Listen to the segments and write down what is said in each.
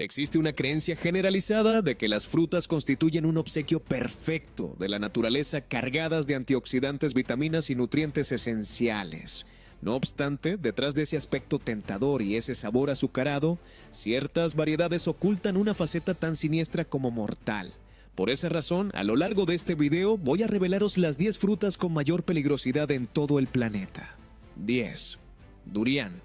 Existe una creencia generalizada de que las frutas constituyen un obsequio perfecto de la naturaleza cargadas de antioxidantes, vitaminas y nutrientes esenciales. No obstante, detrás de ese aspecto tentador y ese sabor azucarado, ciertas variedades ocultan una faceta tan siniestra como mortal. Por esa razón, a lo largo de este video voy a revelaros las 10 frutas con mayor peligrosidad en todo el planeta. 10. Durian.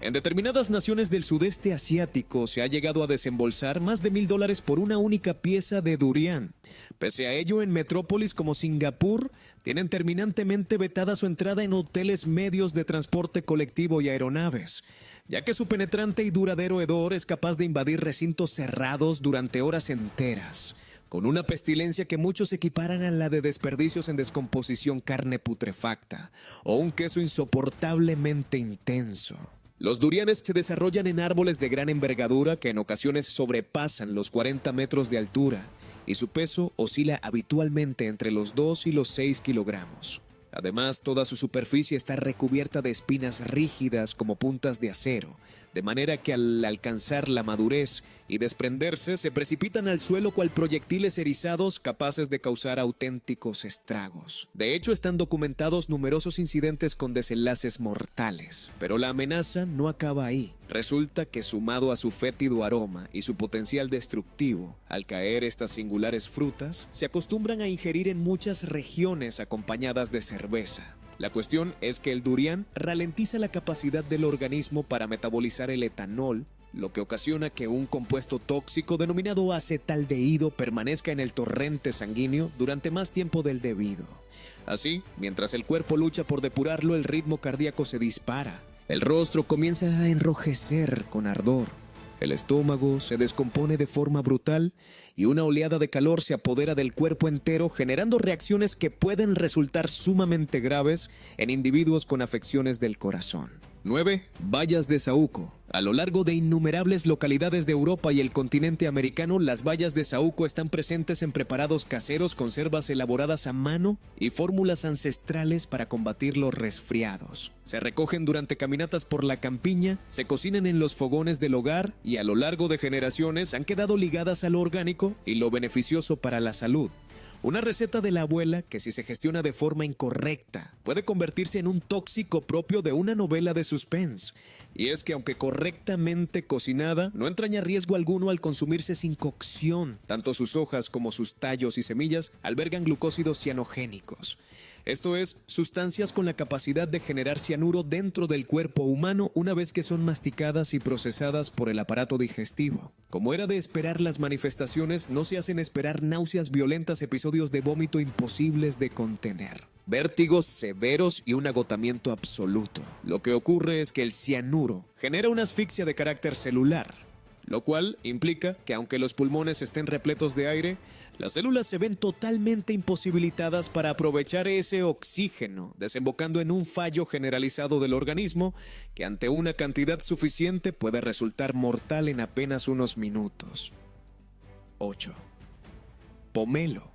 En determinadas naciones del sudeste asiático se ha llegado a desembolsar más de $1,000 por una única pieza de durian. Pese a ello, en metrópolis como Singapur, tienen terminantemente vetada su entrada en hoteles, medios de transporte colectivo y aeronaves, ya que su penetrante y duradero hedor es capaz de invadir recintos cerrados durante horas enteras, con una pestilencia que muchos equiparan a la de desperdicios en descomposición, carne putrefacta o un queso insoportablemente intenso. Los durianes se desarrollan en árboles de gran envergadura que en ocasiones sobrepasan los 40 metros de altura y su peso oscila habitualmente entre los 2 y los 6 kilogramos. Además, toda su superficie está recubierta de espinas rígidas como puntas de acero, de manera que al alcanzar la madurez y desprenderse se precipitan al suelo cual proyectiles erizados capaces de causar auténticos estragos. De hecho, están documentados numerosos incidentes con desenlaces mortales, pero la amenaza no acaba ahí. Resulta que sumado a su fétido aroma y su potencial destructivo, al caer estas singulares frutas, se acostumbran a ingerir en muchas regiones acompañadas de cerveza. La cuestión es que el durian ralentiza la capacidad del organismo para metabolizar el etanol, lo que ocasiona que un compuesto tóxico denominado acetaldehído permanezca en el torrente sanguíneo durante más tiempo del debido. Así, mientras el cuerpo lucha por depurarlo, el ritmo cardíaco se dispara. El rostro comienza a enrojecer con ardor, el estómago se descompone de forma brutal y una oleada de calor se apodera del cuerpo entero, generando reacciones que pueden resultar sumamente graves en individuos con afecciones del corazón. 9. Bayas de saúco. A lo largo de innumerables localidades de Europa y el continente americano, las bayas de saúco están presentes en preparados caseros, conservas elaboradas a mano y fórmulas ancestrales para combatir los resfriados. Se recogen durante caminatas por la campiña, se cocinan en los fogones del hogar y a lo largo de generaciones han quedado ligadas a lo orgánico y lo beneficioso para la salud. Una receta de la abuela que, si se gestiona de forma incorrecta, puede convertirse en un tóxico propio de una novela de suspense. Y es que, aunque correctamente cocinada, no entraña riesgo alguno al consumirse sin cocción. Tanto sus hojas como sus tallos y semillas albergan glucósidos cianogénicos. Esto es, sustancias con la capacidad de generar cianuro dentro del cuerpo humano una vez que son masticadas y procesadas por el aparato digestivo. Como era de esperar, las manifestaciones no se hacen esperar: náuseas violentas, episodios de vómito imposibles de contener, vértigos severos y un agotamiento absoluto. Lo que ocurre es que el cianuro genera una asfixia de carácter celular, lo cual implica que aunque los pulmones estén repletos de aire, las células se ven totalmente imposibilitadas para aprovechar ese oxígeno, desembocando en un fallo generalizado del organismo que ante una cantidad suficiente puede resultar mortal en apenas unos minutos. 8. Pomelo.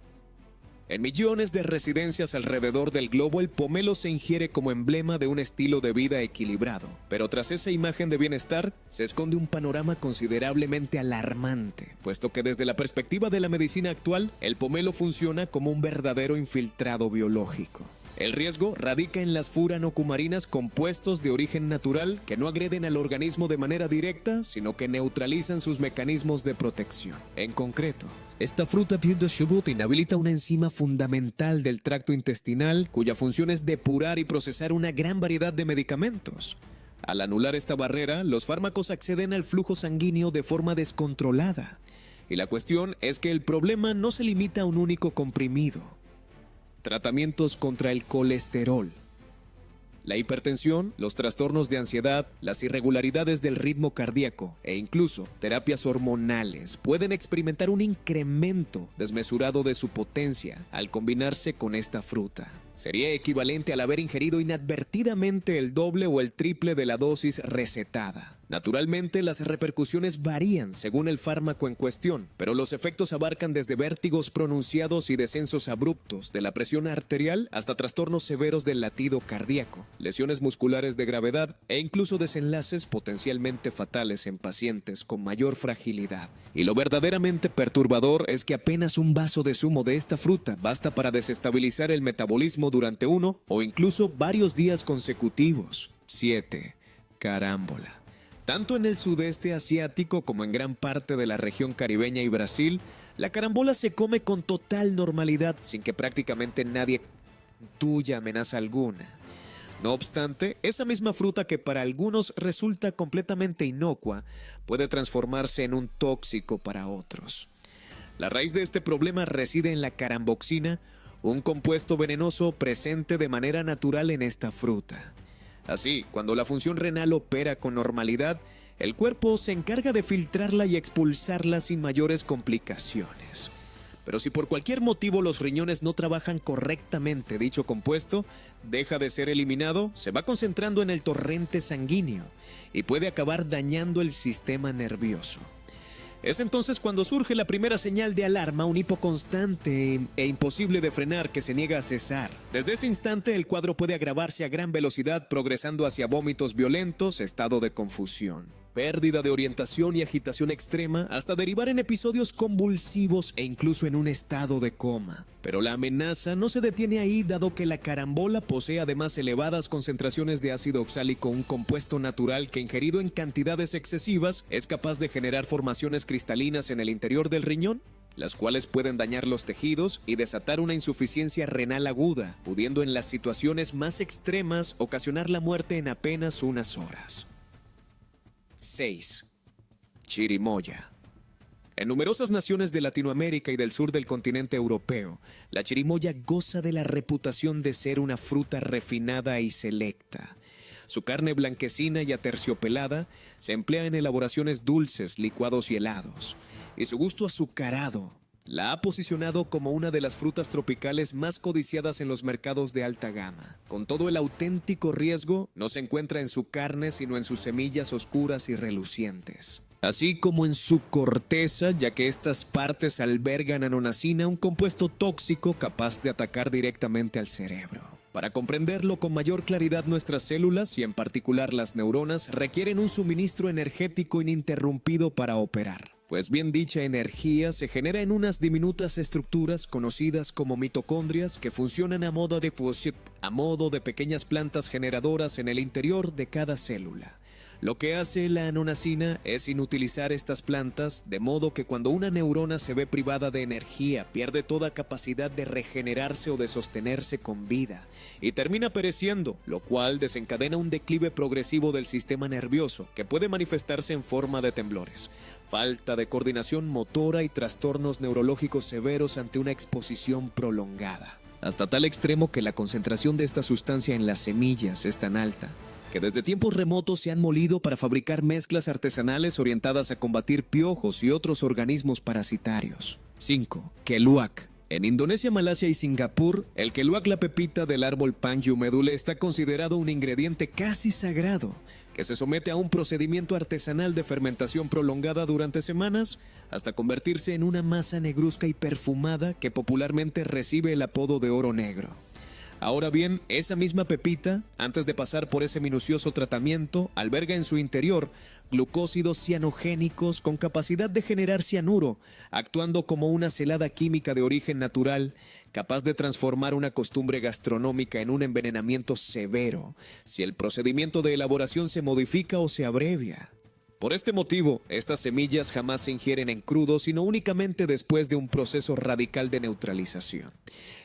En millones de residencias alrededor del globo, el pomelo se ingiere como emblema de un estilo de vida equilibrado. Pero tras esa imagen de bienestar, se esconde un panorama considerablemente alarmante, puesto que desde la perspectiva de la medicina actual, el pomelo funciona como un verdadero infiltrado biológico. El riesgo radica en las furanocumarinas, compuestos de origen natural que no agreden al organismo de manera directa, sino que neutralizan sus mecanismos de protección. En concreto, esta fruta Pseudosubut inhabilita una enzima fundamental del tracto intestinal, cuya función es depurar y procesar una gran variedad de medicamentos. Al anular esta barrera, los fármacos acceden al flujo sanguíneo de forma descontrolada. Y la cuestión es que el problema no se limita a un único comprimido. Tratamientos contra el colesterol, la hipertensión, los trastornos de ansiedad, las irregularidades del ritmo cardíaco e incluso terapias hormonales pueden experimentar un incremento desmesurado de su potencia al combinarse con esta fruta. sería equivalente al haber ingerido inadvertidamente el doble o el triple de la dosis recetada. Naturalmente, las repercusiones varían según el fármaco en cuestión, pero los efectos abarcan desde vértigos pronunciados y descensos abruptos de la presión arterial hasta trastornos severos del latido cardíaco, lesiones musculares de gravedad e incluso desenlaces potencialmente fatales en pacientes con mayor fragilidad. Y lo verdaderamente perturbador es que apenas un vaso de zumo de esta fruta basta para desestabilizar el metabolismo durante uno o incluso varios días consecutivos. 7. Carámbola. Tanto en el sudeste asiático como en gran parte de la región caribeña y Brasil, la carambola se come con total normalidad sin que prácticamente nadie intuya amenaza alguna. No obstante, esa misma fruta que para algunos resulta completamente inocua puede transformarse en un tóxico para otros. La raíz de este problema reside en la caramboxina, un compuesto venenoso presente de manera natural en esta fruta. Así, cuando la función renal opera con normalidad, el cuerpo se encarga de filtrarla y expulsarla sin mayores complicaciones. Pero si por cualquier motivo los riñones no trabajan correctamente, dicho compuesto deja de ser eliminado, se va concentrando en el torrente sanguíneo y puede acabar dañando el sistema nervioso. Es entonces cuando surge la primera señal de alarma, un hipo constante e imposible de frenar que se niega a cesar. Desde ese instante el cuadro puede agravarse a gran velocidad, progresando hacia vómitos violentos, estado de confusión, pérdida de orientación y agitación extrema, hasta derivar en episodios convulsivos e incluso en un estado de coma. Pero la amenaza no se detiene ahí, dado que la carambola posee además elevadas concentraciones de ácido oxálico, un compuesto natural que ingerido en cantidades excesivas es capaz de generar formaciones cristalinas en el interior del riñón, las cuales pueden dañar los tejidos y desatar una insuficiencia renal aguda, pudiendo en las situaciones más extremas ocasionar la muerte en apenas unas horas. 6. Chirimoya. En numerosas naciones de Latinoamérica y del sur del continente europeo, la chirimoya goza de la reputación de ser una fruta refinada y selecta. Su carne blanquecina y aterciopelada se emplea en elaboraciones dulces, licuados y helados, y su gusto azucarado la ha posicionado como una de las frutas tropicales más codiciadas en los mercados de alta gama. Con todo, el auténtico riesgo no se encuentra en su carne, sino en sus semillas oscuras y relucientes, así como en su corteza, ya que estas partes albergan anonacina, un compuesto tóxico capaz de atacar directamente al cerebro. Para comprenderlo con mayor claridad, nuestras células, y en particular las neuronas, requieren un suministro energético ininterrumpido para operar. Pues bien, dicha energía se genera en unas diminutas estructuras conocidas como mitocondrias que funcionan a modo de pequeñas plantas generadoras en el interior de cada célula. Lo que hace la anonacina es inutilizar estas plantas, de modo que cuando una neurona se ve privada de energía, pierde toda capacidad de regenerarse o de sostenerse con vida, y termina pereciendo, lo cual desencadena un declive progresivo del sistema nervioso, que puede manifestarse en forma de temblores, falta de coordinación motora y trastornos neurológicos severos ante una exposición prolongada. Hasta tal extremo que la concentración de esta sustancia en las semillas es tan alta que desde tiempos remotos se han molido para fabricar mezclas artesanales orientadas a combatir piojos y otros organismos parasitarios. 5. Keluak. En Indonesia, Malasia y Singapur, el keluak, la pepita del árbol Panyu medule, está considerado un ingrediente casi sagrado, que se somete a un procedimiento artesanal de fermentación prolongada durante semanas, hasta convertirse en una masa negruzca y perfumada que popularmente recibe el apodo de oro negro. Ahora bien, esa misma pepita, antes de pasar por ese minucioso tratamiento, alberga en su interior glucósidos cianogénicos con capacidad de generar cianuro, actuando como una celada química de origen natural, capaz de transformar una costumbre gastronómica en un envenenamiento severo, si el procedimiento de elaboración se modifica o se abrevia. Por este motivo, estas semillas jamás se ingieren en crudo, sino únicamente después de un proceso radical de neutralización.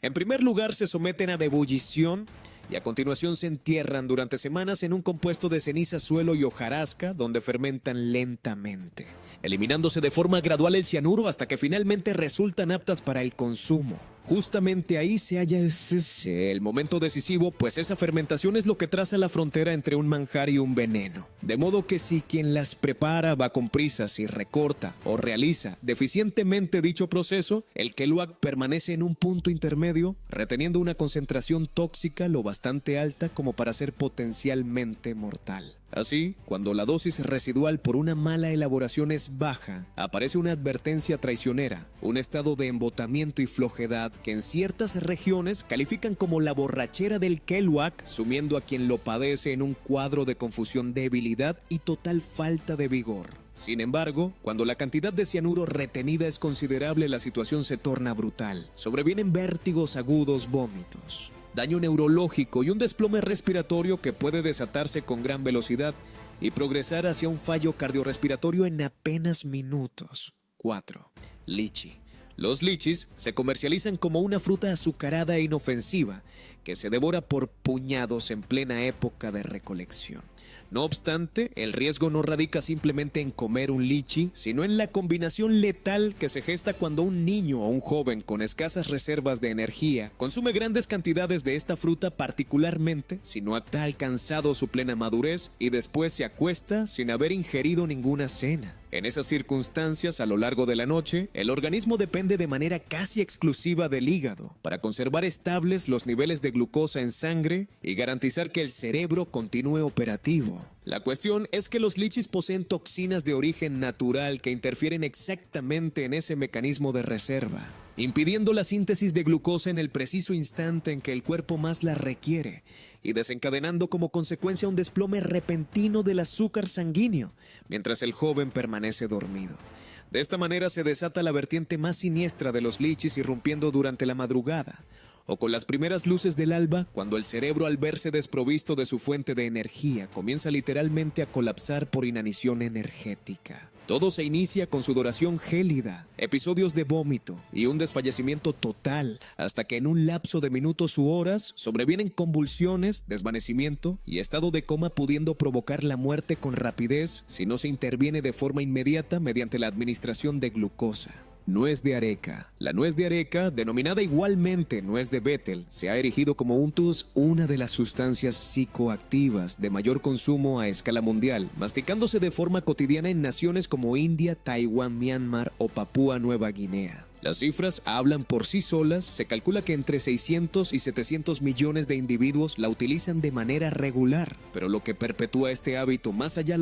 En primer lugar, se someten a ebullición y a continuación se entierran durante semanas en un compuesto de ceniza, suelo y hojarasca, donde fermentan lentamente, eliminándose de forma gradual el cianuro hasta que finalmente resultan aptas para el consumo. Justamente ahí se halla el momento decisivo, pues esa fermentación es lo que traza la frontera entre un manjar y un veneno. De modo que si quien las prepara va con prisas y recorta o realiza deficientemente dicho proceso, el keluak permanece en un punto intermedio, reteniendo una concentración tóxica lo bastante alta como para ser potencialmente mortal. Así, cuando la dosis residual por una mala elaboración es baja, aparece una advertencia traicionera, un estado de embotamiento y flojedad que en ciertas regiones califican como la borrachera del keluak, sumiendo a quien lo padece en un cuadro de confusión, debilidad y total falta de vigor. Sin embargo, cuando la cantidad de cianuro retenida es considerable, la situación se torna brutal. Sobrevienen vértigos agudos, vómitos, daño neurológico y un desplome respiratorio que puede desatarse con gran velocidad y progresar hacia un fallo cardiorrespiratorio en apenas minutos. 4. Lichi. Los lichis se comercializan como una fruta azucarada e inofensiva que se devora por puñados en plena época de recolección. No obstante, el riesgo no radica simplemente en comer un lichi, sino en la combinación letal que se gesta cuando un niño o un joven con escasas reservas de energía consume grandes cantidades de esta fruta, particularmente si no ha alcanzado su plena madurez y después se acuesta sin haber ingerido ninguna cena. En esas circunstancias, a lo largo de la noche, el organismo depende de manera casi exclusiva del hígado para conservar estables los niveles de glucosa en sangre y garantizar que el cerebro continúe operativo. La cuestión es que los lichis poseen toxinas de origen natural que interfieren exactamente en ese mecanismo de reserva, impidiendo la síntesis de glucosa en el preciso instante en que el cuerpo más la requiere y desencadenando como consecuencia un desplome repentino del azúcar sanguíneo, mientras el joven permanece dormido. De esta manera se desata la vertiente más siniestra de los lichis, irrumpiendo durante la madrugada o con las primeras luces del alba, cuando el cerebro, al verse desprovisto de su fuente de energía, comienza literalmente a colapsar por inanición energética. Todo se inicia con sudoración gélida, episodios de vómito y un desfallecimiento total, hasta que en un lapso de minutos u horas sobrevienen convulsiones, desvanecimiento y estado de coma, pudiendo provocar la muerte con rapidez si no se interviene de forma inmediata mediante la administración de glucosa. Nuez de areca. La nuez de areca, denominada igualmente nuez de Bethel, se ha erigido como una de las sustancias psicoactivas de mayor consumo a escala mundial, masticándose de forma cotidiana en naciones como India, Taiwán, Myanmar o Papúa Nueva Guinea. Las cifras hablan por sí solas. Se calcula que entre 600 y 700 millones de individuos la utilizan de manera regular, pero lo que perpetúa este hábito más allá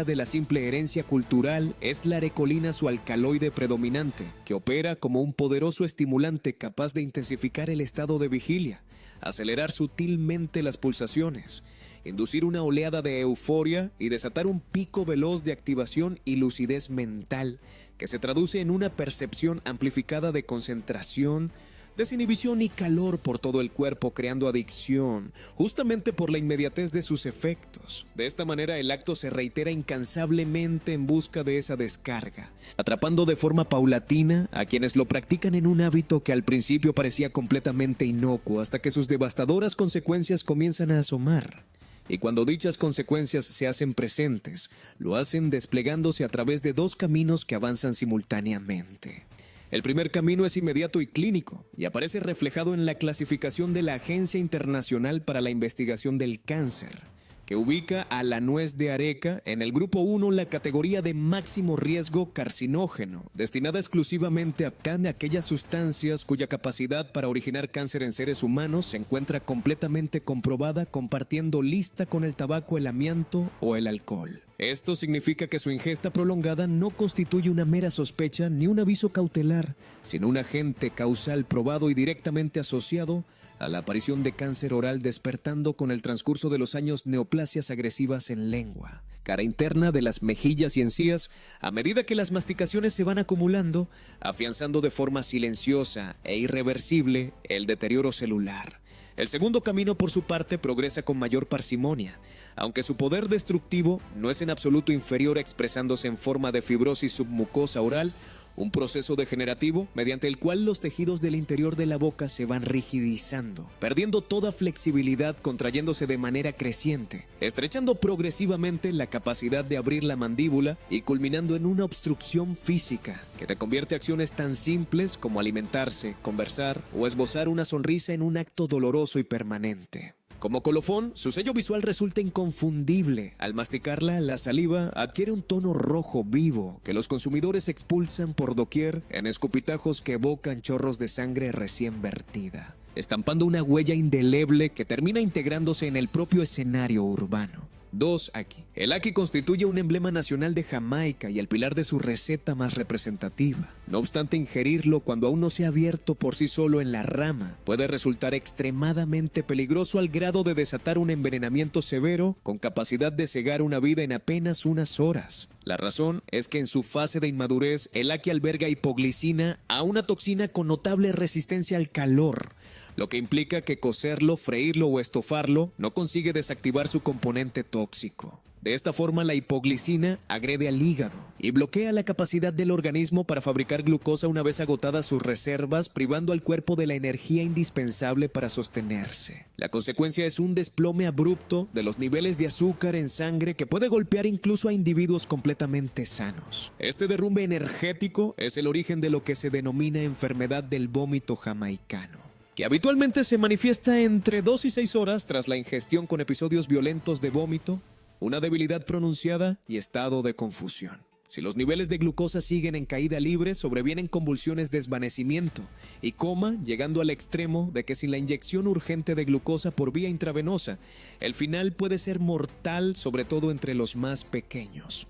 de la simple herencia cultural es la arecolina, su alcaloide predominante, que opera como un poderoso estimulante capaz de intensificar el estado de vigilia, acelerar sutilmente las pulsaciones, inducir una oleada de euforia y desatar un pico veloz de activación y lucidez mental que se traduce en una percepción amplificada de concentración, desinhibición y calor por todo el cuerpo, creando adicción, justamente por la inmediatez de sus efectos. De esta manera el acto se reitera incansablemente en busca de esa descarga, atrapando de forma paulatina a quienes lo practican en un hábito que al principio parecía completamente inocuo, hasta que sus devastadoras consecuencias comienzan a asomar. Y cuando dichas consecuencias se hacen presentes, lo hacen desplegándose a través de dos caminos que avanzan simultáneamente. El primer camino es inmediato y clínico, y aparece reflejado en la clasificación de la Agencia Internacional para la Investigación del Cáncer, que ubica a la nuez de areca en el grupo 1, la categoría de máximo riesgo carcinógeno, destinada exclusivamente a aquellas sustancias cuya capacidad para originar cáncer en seres humanos se encuentra completamente comprobada, compartiendo lista con el tabaco, el amianto o el alcohol. Esto significa que su ingesta prolongada no constituye una mera sospecha ni un aviso cautelar, sino un agente causal probado y directamente asociado a la aparición de cáncer oral, despertando con el transcurso de los años neoplasias agresivas en lengua, cara interna de las mejillas y encías, a medida que las masticaciones se van acumulando, afianzando de forma silenciosa e irreversible el deterioro celular. El segundo camino, por su parte, progresa con mayor parsimonia, aunque su poder destructivo no es en absoluto inferior, expresándose en forma de fibrosis submucosa oral un proceso degenerativo mediante el cual los tejidos del interior de la boca se van rigidizando, perdiendo toda flexibilidad, contrayéndose de manera creciente, estrechando progresivamente la capacidad de abrir la mandíbula y culminando en una obstrucción física que te convierte acciones tan simples como alimentarse, conversar o esbozar una sonrisa en un acto doloroso y permanente. Como colofón, su sello visual resulta inconfundible. Al masticarla, la saliva adquiere un tono rojo vivo que los consumidores expulsan por doquier en escupitajos que evocan chorros de sangre recién vertida, estampando una huella indeleble que termina integrándose en el propio escenario urbano. 2. Ackee. El ackee constituye un emblema nacional de Jamaica y el pilar de su receta más representativa. No obstante, ingerirlo cuando aún no se ha abierto por sí solo en la rama puede resultar extremadamente peligroso al grado de desatar un envenenamiento severo con capacidad de cegar una vida en apenas unas horas. La razón es que en su fase de inmadurez, el ackee alberga hipoglicina, a una toxina con notable resistencia al calor, lo que implica que cocerlo, freírlo o estofarlo no consigue desactivar su componente tóxico. De esta forma, la hipoglicina agrede al hígado y bloquea la capacidad del organismo para fabricar glucosa una vez agotadas sus reservas, privando al cuerpo de la energía indispensable para sostenerse. La consecuencia es un desplome abrupto de los niveles de azúcar en sangre que puede golpear incluso a individuos completamente sanos. Este derrumbe energético es el origen de lo que se denomina enfermedad del vómito jamaicano, que habitualmente se manifiesta entre 2 y 6 horas tras la ingestión, con episodios violentos de vómito, una debilidad pronunciada y estado de confusión. Si los niveles de glucosa siguen en caída libre, sobrevienen convulsiones, desvanecimiento y coma, llegando al extremo de que sin la inyección urgente de glucosa por vía intravenosa, el final puede ser mortal, sobre todo entre los más pequeños.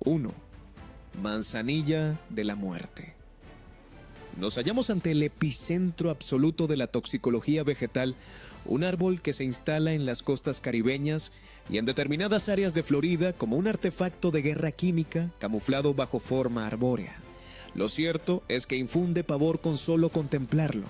1. Manzanilla de la muerte. Nos hallamos ante el epicentro absoluto de la toxicología vegetal, un árbol que se instala en las costas caribeñas y en determinadas áreas de Florida como un artefacto de guerra química camuflado bajo forma arbórea. Lo cierto es que infunde pavor con solo contemplarlo,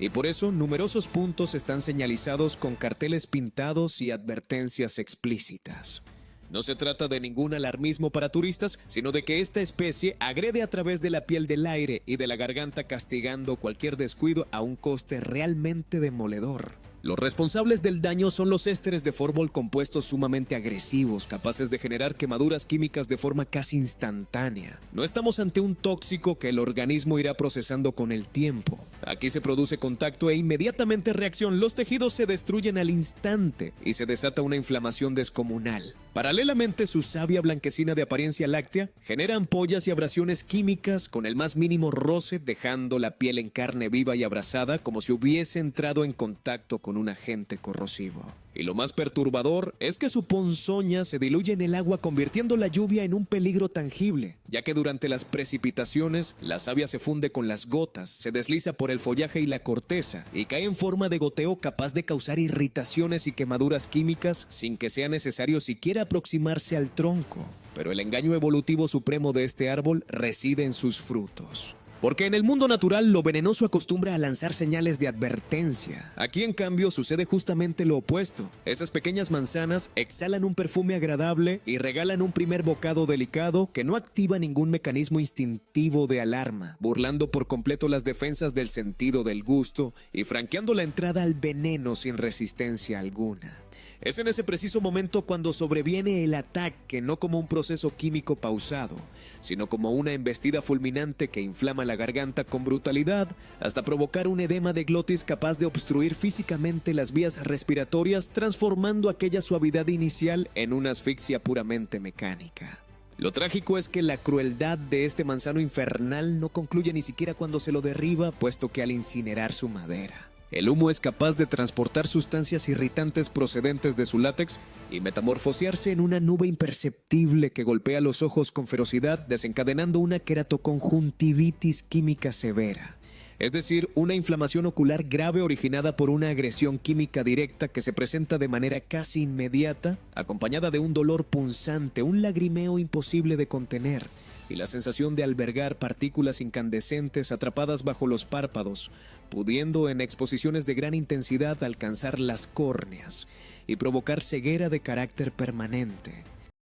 y por eso numerosos puntos están señalizados con carteles pintados y advertencias explícitas. No se trata de ningún alarmismo para turistas, sino de que esta especie agrede a través de la piel, del aire y de la garganta, castigando cualquier descuido a un coste realmente demoledor. Los responsables del daño son los ésteres de fórmol, compuestos sumamente agresivos, capaces de generar quemaduras químicas de forma casi instantánea. No estamos ante un tóxico que el organismo irá procesando con el tiempo. Aquí se produce contacto e inmediatamente reacción. Los tejidos se destruyen al instante y se desata una inflamación descomunal. Paralelamente, su savia blanquecina de apariencia láctea genera ampollas y abrasiones químicas con el más mínimo roce, dejando la piel en carne viva y abrasada como si hubiese entrado en contacto con un agente corrosivo. Y lo más perturbador es que su ponzoña se diluye en el agua, convirtiendo la lluvia en un peligro tangible, ya que durante las precipitaciones la savia se funde con las gotas, se desliza por el follaje y la corteza y cae en forma de goteo capaz de causar irritaciones y quemaduras químicas sin que sea necesario siquiera aproximarse al tronco. Pero el engaño evolutivo supremo de este árbol reside en sus frutos. Porque en el mundo natural lo venenoso acostumbra a lanzar señales de advertencia. Aquí, en cambio, sucede justamente lo opuesto. Esas pequeñas manzanas exhalan un perfume agradable y regalan un primer bocado delicado que no activa ningún mecanismo instintivo de alarma, burlando por completo las defensas del sentido del gusto y franqueando la entrada al veneno sin resistencia alguna. Es en ese preciso momento cuando sobreviene el ataque, no como un proceso químico pausado, sino como una embestida fulminante que inflama la garganta con brutalidad hasta provocar un edema de glotis capaz de obstruir físicamente las vías respiratorias, transformando aquella suavidad inicial en una asfixia puramente mecánica. Lo trágico es que la crueldad de este manzano infernal no concluye ni siquiera cuando se lo derriba, puesto que al incinerar su madera, el humo es capaz de transportar sustancias irritantes procedentes de su látex y metamorfosearse en una nube imperceptible que golpea los ojos con ferocidad, desencadenando una queratoconjuntivitis química severa. Es decir, una inflamación ocular grave originada por una agresión química directa que se presenta de manera casi inmediata, acompañada de un dolor punzante, un lagrimeo imposible de contener y la sensación de albergar partículas incandescentes atrapadas bajo los párpados, pudiendo en exposiciones de gran intensidad alcanzar las córneas y provocar ceguera de carácter permanente.